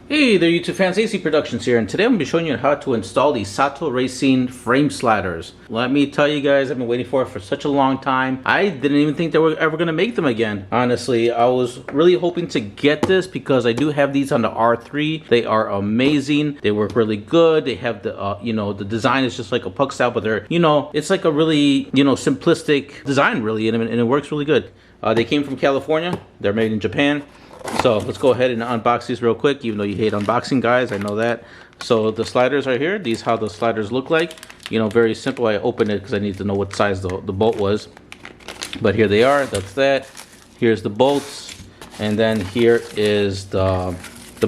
Hey there YouTube fans, AC Productions here, and today I'm going to be showing you how to install the Sato Racing frame sliders. Let me tell you guys, I've been waiting for it for such a long time. I didn't even think they were ever going to make them again. Honestly, I was really hoping to get this because I do have these on the R3. They are amazing. They work really good. They have the, the design is just like a puck style, but they're, it's like a really, simplistic design really, and it works really good. They came from California. They're made in Japan. So let's go ahead and unbox these real quick, even though you hate unboxing, guys. I know that. So the sliders are here. These how the sliders look like. Very simple. I opened it because I need to know what size the bolt was. But here they are. That's that. Here's the bolts. And then here is the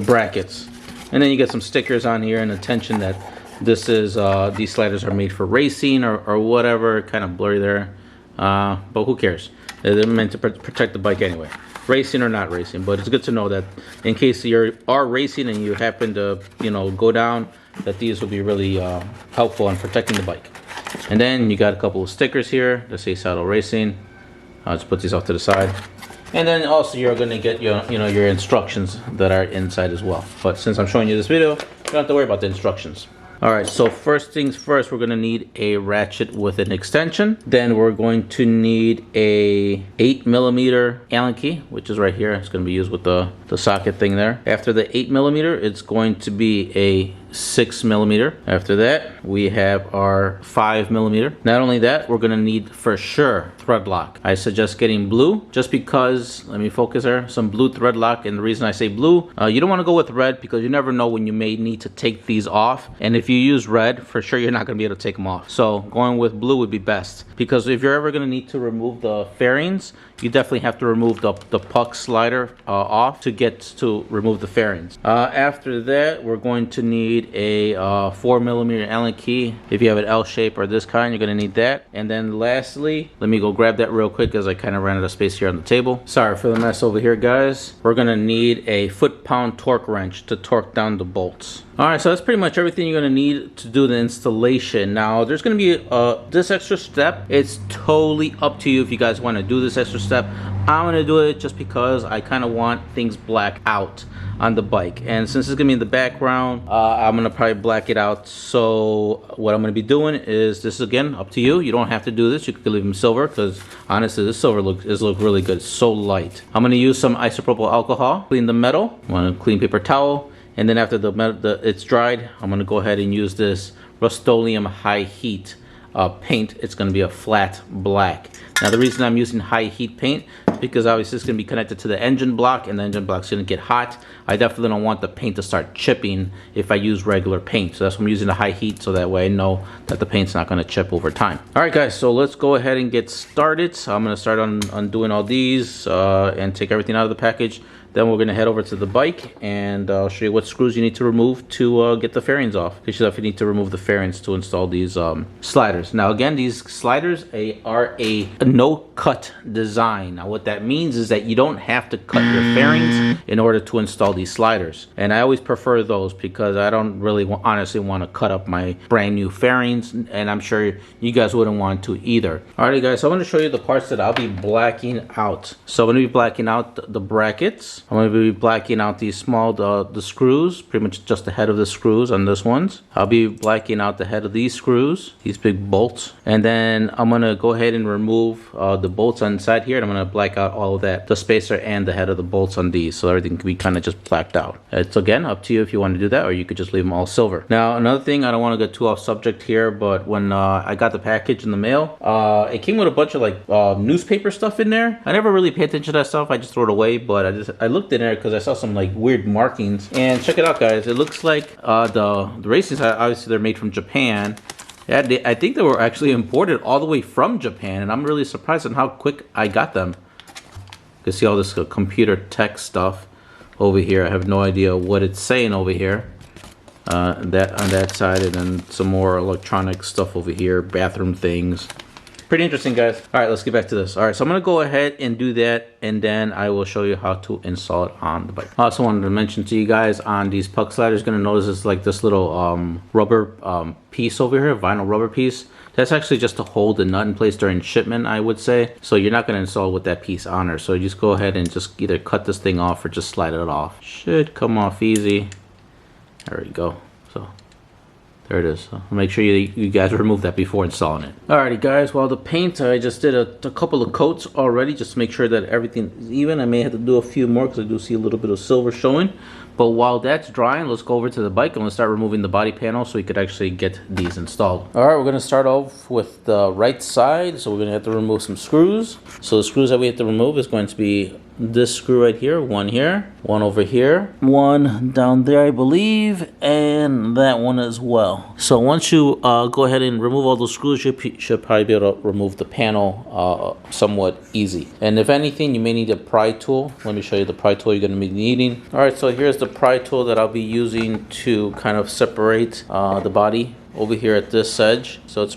brackets. And then you get some stickers on here and attention that this is, these sliders are made for racing or whatever. Kind of blurry there. But who cares? They're meant to protect the bike anyway. Racing or not racing, but it's good to know that in case you are racing and you happen to go down, that these will be really helpful in protecting the bike. And then you got a couple of stickers here that say Sato Racing. I'll just put these off to the side. And then also you're going to get your instructions that are inside as well. But since I'm showing you this video, you don't have to worry about the instructions. Alright, so first things first, we're going to need a ratchet with an extension. Then we're going to need a 8mm Allen key, which is right here. It's going to be used with the socket thing there. After the 8mm, it's going to be a 6mm. After that, we have our 5mm. Not only that, we're going to need for sure thread lock. I suggest getting blue just because, let me focus there, some blue thread lock. And the reason I say blue, you don't want to go with red because you never know when you may need to take these off. And if you use red, for sure you're not going to be able to take them off. So going with blue would be best, because if you're ever going to need to remove the fairings, you definitely have to remove the puck slider off to get to remove the fairings. After that, we're going to need a 4mm Allen key. If you have an L shape or this kind, you're going to need that. And then lastly, let me go grab that real quick as I kind of ran out of space here on the table. Sorry for the mess over here, guys. We're going to need a foot-pound torque wrench to torque down the bolts. Alright, so that's pretty much everything you're going to need to do the installation. Now, there's going to be this extra step. It's totally up to you if you guys want to do this extra step. I'm going to do it just because I kind of want things black out on the bike. And since it's going to be in the background, I'm going to probably black it out. So what I'm going to be doing is, this is again up to you. You don't have to do this. You could leave them silver because honestly, this silver look really good. It's so light. I'm going to use some isopropyl alcohol, clean the metal. I'm going to clean paper towel. And then after it's dried, I'm going to go ahead and use this Rust-Oleum high heat paint. It's going to be a flat black. Now the reason I'm using high heat paint is because obviously it's going to be connected to the engine block, and the engine block's going to get hot. I definitely don't want the paint to start chipping if I use regular paint. So that's why I'm using the high heat, so that way I know that the paint's not going to chip over time. Alright guys, so let's go ahead and get started. So I'm going to start on undoing all these and take everything out of the package. Then we're going to head over to the bike and I'll show you what screws you need to remove to get the fairings off. You should definitely need to remove the fairings to install these sliders. Now again, these sliders are a no-cut design. Now what that means is that you don't have to cut your fairings in order to install these sliders. And I always prefer those because I don't really honestly want to cut up my brand new fairings, and I'm sure you guys wouldn't want to either. Alrighty guys, so I'm going to show you the parts that I'll be blacking out. So I'm going to be blacking out the brackets. I'm going to be blacking out these small, the screws, pretty much just the head of the screws on this ones. I'll be blacking out the head of these screws, these big bolts. And then I'm going to go ahead and remove the bolts on the side here. And I'm going to black out all of that, the spacer and the head of the bolts on these. So everything can be kind of just blacked out. It's again up to you if you want to do that, or you could just leave them all silver. Now another thing, I don't want to get too off subject here, but when I got the package in the mail, it came with a bunch of like newspaper stuff in there. I never really paid attention to that stuff. I just threw it away, but I looked in there because I saw some like weird markings. And check it out guys, it looks like the racing, obviously they're made from Japan. Yeah, I think they were actually imported all the way from Japan, and I'm really surprised on how quick I got them. You can see all this computer tech stuff over here. I have no idea what it's saying over here. That on that side, and then some more electronic stuff over here, bathroom things. Pretty interesting, guys. All right, let's get back to this. All right, so I'm gonna go ahead and do that, and then I will show you how to install it on the bike. I also wanted to mention to you guys on these puck sliders, gonna notice it's like this little rubber piece over here, vinyl rubber piece. That's actually just to hold the nut in place during shipment, I would say. So you're not gonna install with that piece on her. So you just go ahead and just either cut this thing off or just slide it off. Should come off easy. There you go. So there it is. So make sure you guys remove that before installing it. Alrighty guys, well the paint, I just did a couple of coats already just to make sure that everything is even. I may have to do a few more because I do see a little bit of silver showing. But while that's drying, let's go over to the bike and let's start removing the body panel so we could actually get these installed. Alright, we're going to start off with the right side. So we're going to have to remove some screws. So the screws that we have to remove is going to be this screw right here, one over here, one down there I believe, and that one as well. So once you go ahead and remove all those screws, you should probably be able to remove the panel somewhat easy. And if anything, you may need a pry tool. Let me show you the pry tool you're going to be needing. Alright, so here's the pry tool that I'll be using to kind of separate the body over here at this edge. So it's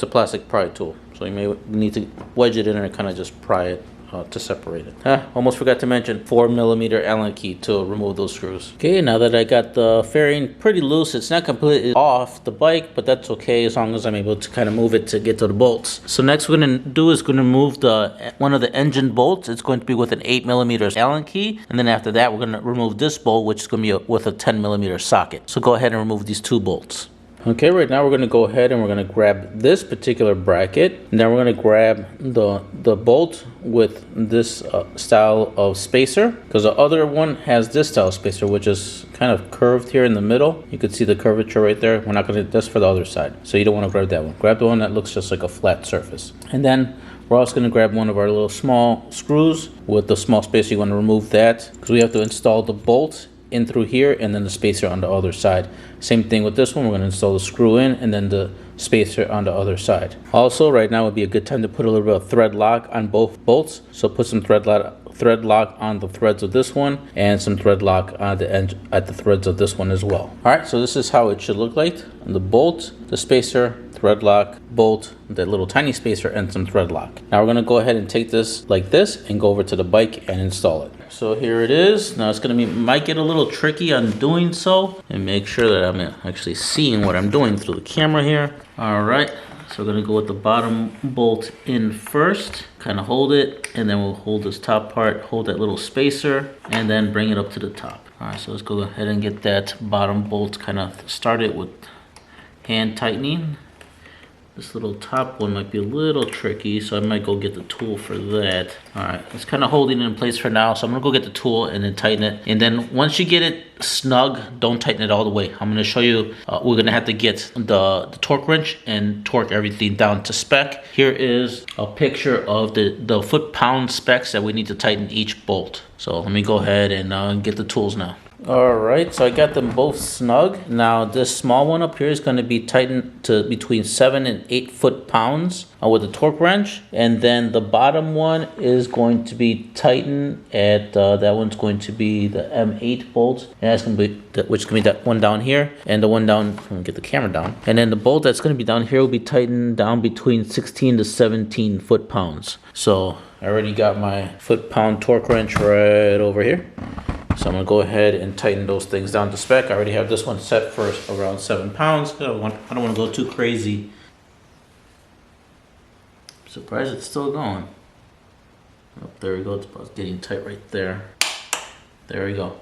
a plastic pry tool. So you may need to wedge it in and kind of just pry it to separate it. Almost forgot to mention 4mm Allen key to remove those screws. Okay, now that I got the fairing pretty loose, it's not completely off the bike, but that's okay as long as I'm able to kind of move it to get to the bolts. So next we're going to do is going to remove one of the engine bolts. It's going to be with an 8mm Allen key, and then after that we're going to remove this bolt, which is going to be with a 10mm socket. So go ahead and remove these two bolts. Okay, right now we're going to go ahead and we're going to grab this particular bracket, and then we're going to grab the bolt with this style of spacer, because the other one has this style of spacer, which is kind of curved here in the middle. You can see the curvature right there. We're not going to, that's for the other side, so you don't want to grab that one. Grab the one that looks just like a flat surface. And then we're also going to grab one of our little small screws with the small spacer. You want to remove that because we have to install the bolt in through here and then the spacer on the other side. Same thing with this one. We're going to install the screw in and then the spacer on the other side. Also, right now would be a good time to put a little bit of thread lock on both bolts. So put some thread lock on the threads of this one and some thread lock on the end at the threads of this one as well. Alright, so this is how it should look like. The bolt, the spacer, thread lock, bolt, that little tiny spacer, and some thread lock. Now we're going to go ahead and take this like this and go over to the bike and install it. So here it is. Now it's going to be, might get a little tricky on doing so, and make sure that I'm actually seeing what I'm doing through the camera here. Alright, so we're going to go with the bottom bolt in first, kind of hold it, and then we'll hold this top part, hold that little spacer, and then bring it up to the top. Alright, so let's go ahead and get that bottom bolt kind of started with hand tightening. This little top one might be a little tricky, so I might go get the tool for that. Alright, it's kind of holding it in place for now, so I'm going to go get the tool and then tighten it. And then once you get it snug, don't tighten it all the way. I'm going to show you, we're going to have to get the torque wrench and torque everything down to spec. Here is a picture of the foot-pound specs that we need to tighten each bolt. So let me go ahead and get the tools now. Alright, so I got them both snug. Now this small one up here is going to be tightened to between 7 and 8 foot-pounds with a torque wrench. And then the bottom one is going to be tightened at, that one's going to be the M8 bolt. And that's going to be, which is going to be that one down here. And the one down, I'm going to get the camera down. And then the bolt that's going to be down here will be tightened down between 16 to 17 foot-pounds. So I already got my foot-pound torque wrench right over here. So I'm going to go ahead and tighten those things down to spec. I already have this one set for around 7 pounds. I don't want to go too crazy. I'm surprised it's still going. Oh, there we go. It's about getting tight right there. There we go.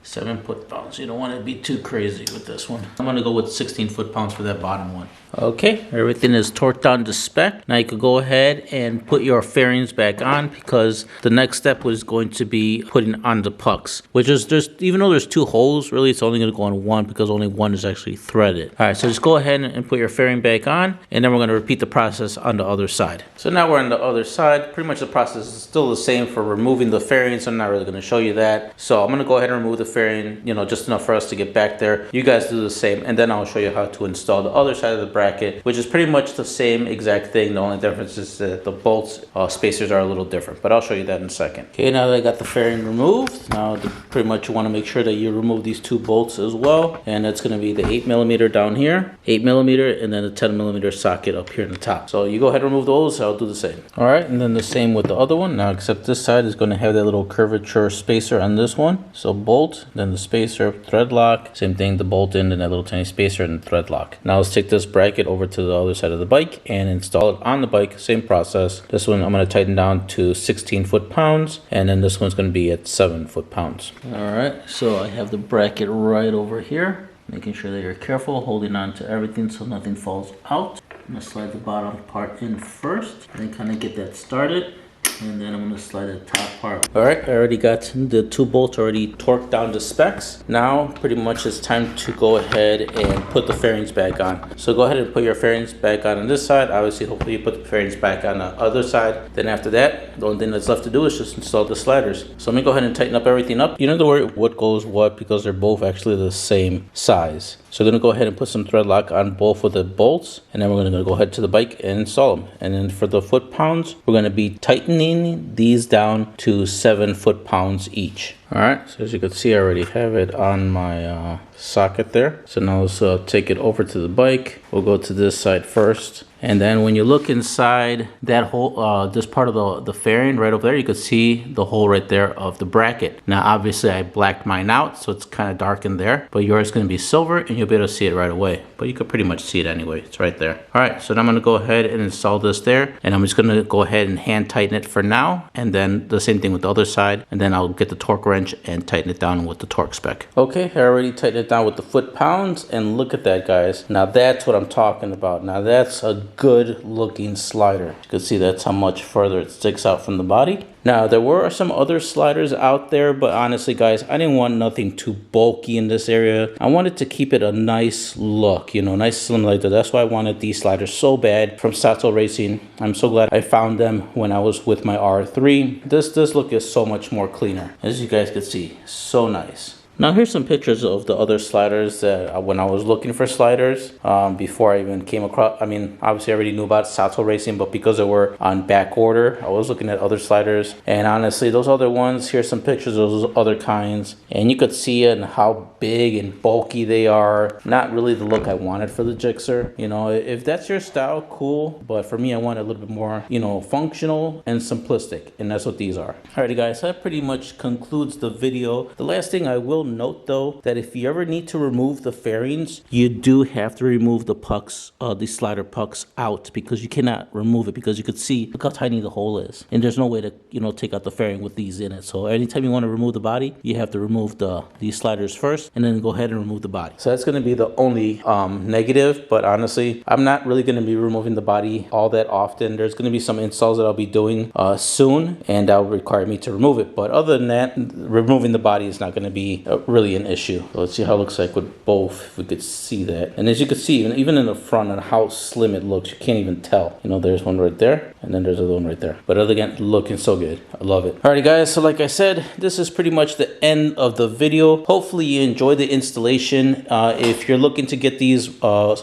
7 foot-pounds. You don't want to be too crazy with this one. I'm going to go with 16 foot-pounds for that bottom one. Okay, everything is torqued down to spec. Now you can go ahead and put your fairings back on, because the next step was going to be putting on the pucks, which is, even though there's 2 holes, really it's only going to go on one because only one is actually threaded. All right, so just go ahead and put your fairing back on, and then we're going to repeat the process on the other side. So now we're on the other side. Pretty much the process is still the same for removing the fairings. I'm not really going to show you that. So I'm going to go ahead and remove the fairing, just enough for us to get back there. You guys do the same, and then I'll show you how to install the other side of the bracket, which is pretty much the same exact thing. The only difference is that the bolts spacers are a little different, but I'll show you that in a second. Okay, now that I got the fairing removed, now pretty much you want to make sure that you remove these 2 bolts as well, and it's going to be the 8mm down here, 8mm, and then the 10mm socket up here in the top. So you go ahead and remove those. I'll do the same. All right, and then the same with the other one. Now, except this side is going to have that little curvature spacer on this one. So bolt, bolt, then the spacer, thread lock, same thing, the bolt in, and that little tiny spacer and thread lock. Now let's take this bracket over to the other side of the bike and install it on the bike. Same process. This one I'm going to tighten down to 16 foot-pounds, and then this one's going to be at 7 foot-pounds. All right, so I have the bracket right over here, making sure that you're careful, holding on to everything so nothing falls out. I'm going to slide the bottom part in first, and then kind of get that started. And then I'm going to slide the top part. All right, I already got the 2 bolts already torqued down to specs. Now, pretty much it's time to go ahead and put the fairings back on. So go ahead and put your fairings back on this side. Obviously, hopefully you put the fairings back on the other side. Then after that, the only thing that's left to do is just install the sliders. So let me go ahead and tighten up everything up. You don't have to worry what goes what because they're both actually the same size. So we're going to go ahead and put some thread lock on both of the bolts, and then we're going to go ahead to the bike and install them. And then for the foot-pounds, we're going to be tightening these down to 7 foot-pounds each. All right, so as you can see, I already have it on my socket there. So now let's take it over to the bike. We'll go to this side first. And then when you look inside that hole, this part of the fairing right over there, you can see the hole right there of the bracket. Now, obviously, I blacked mine out, so it's kind of dark in there. But yours is going to be silver, and you'll be able to see it right away. But you could pretty much see it anyway. It's right there. All right, so now I'm going to go ahead and install this there. And I'm just going to go ahead and hand tighten it for now. And then the same thing with the other side. And then I'll get the torque wrench and tighten it down with the torque spec. Okay, I already tightened it down with the foot-pounds. And look at that, guys. Now, that's what I'm talking about. Now, that's a good looking slider. You can see that's how much further it sticks out from the body. Now, there were some other sliders out there, but honestly, guys, I didn't want nothing too bulky in this area. I wanted to keep it a nice look, you know, nice slim like that. That's why I wanted these sliders so bad from Sato Racing. I'm so glad I found them when I was with my R3. This look is so much more cleaner. As you guys can see, so nice. Now here's some pictures of the other sliders that when I was looking for sliders before I even came across. I mean, obviously I already knew about Sato Racing, but because they were on back order, I was looking at other sliders. And honestly, those other ones, here's some pictures of those other kinds. And you could see it and how big and bulky they are. Not really the look I wanted for the Gsxr. You know, if that's your style, cool. But for me, I want a little bit more, you know, functional and simplistic. And that's what these are. Alrighty guys, so that pretty much concludes the video. The last thing I will note though, that if you ever need to remove the fairings, you do have to remove the pucks, the slider pucks out, because you cannot remove it, because you could see, look how tiny the hole is. And there's no way to, you know, take out the fairing with these in it. So anytime you want to remove the body, you have to remove these sliders first and then go ahead and remove the body. So that's going to be the only negative, but honestly, I'm not really going to be removing the body all that often. There's going to be some installs that I'll be doing soon, and that will require me to remove it. But other than that, removing the body is not going to be really an issue. So let's see how it looks like with both, if we could see that. And as you can see, even in the front and how slim it looks, you can't even tell. You know, there's one right there, and then there's another one right there. But other again, looking so good. I love it. Alrighty guys, so like I said, this is pretty much the end of the video. Hopefully you enjoyed the installation. If you're looking to get these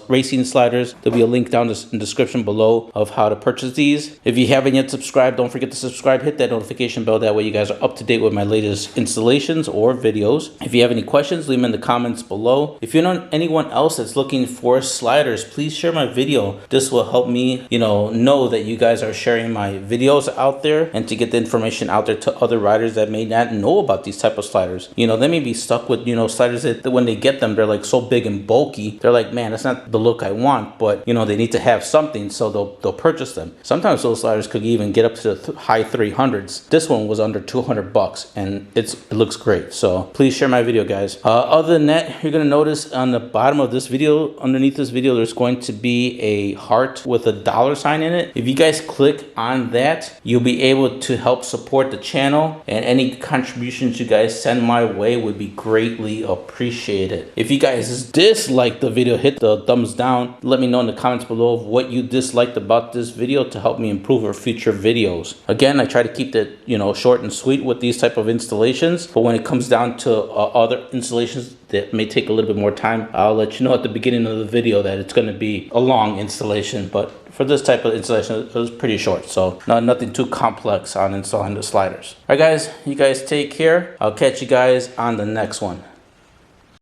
racing sliders, there'll be a link down in the description below of how to purchase these. If you haven't yet subscribed, don't forget to subscribe, hit that notification bell. That way you guys are up to date with my latest installations or videos. If you have any questions, leave them in the comments below. If you know anyone else that's looking for sliders, please share my video. This will help me, you know that you guys are sharing my videos out there, and to get the information out there to other riders that may not know about these type of sliders. You know, they may be stuck with, you know, sliders that when they get them, they're like so big and bulky. They're like, man, that's not the look I want, but you know, they need to have something, so they'll purchase them. Sometimes those sliders could even get up to the high 300s. This one was under 200 bucks, and it looks great. So please share my video, guys. Other than that, you're gonna notice on the bottom of this video, underneath this video, there's going to be a heart with a $sign in it. If you guys click on that, you'll be able to help support the channel, and any contributions you guys send my way would be greatly appreciated. If you guys dislike the video, hit the thumbs down. Let me know in the comments below of what you disliked about this video to help me improve our future videos. Again, I try to keep it, you know, short and sweet with these type of installations, but when it comes down to other installations that may take a little bit more time, I'll let you know at the beginning of the video that it's going to be a long installation. But for this type of installation, it was pretty short, so nothing too complex on installing the sliders. All right guys, you guys take care. I'll catch you guys on the next one.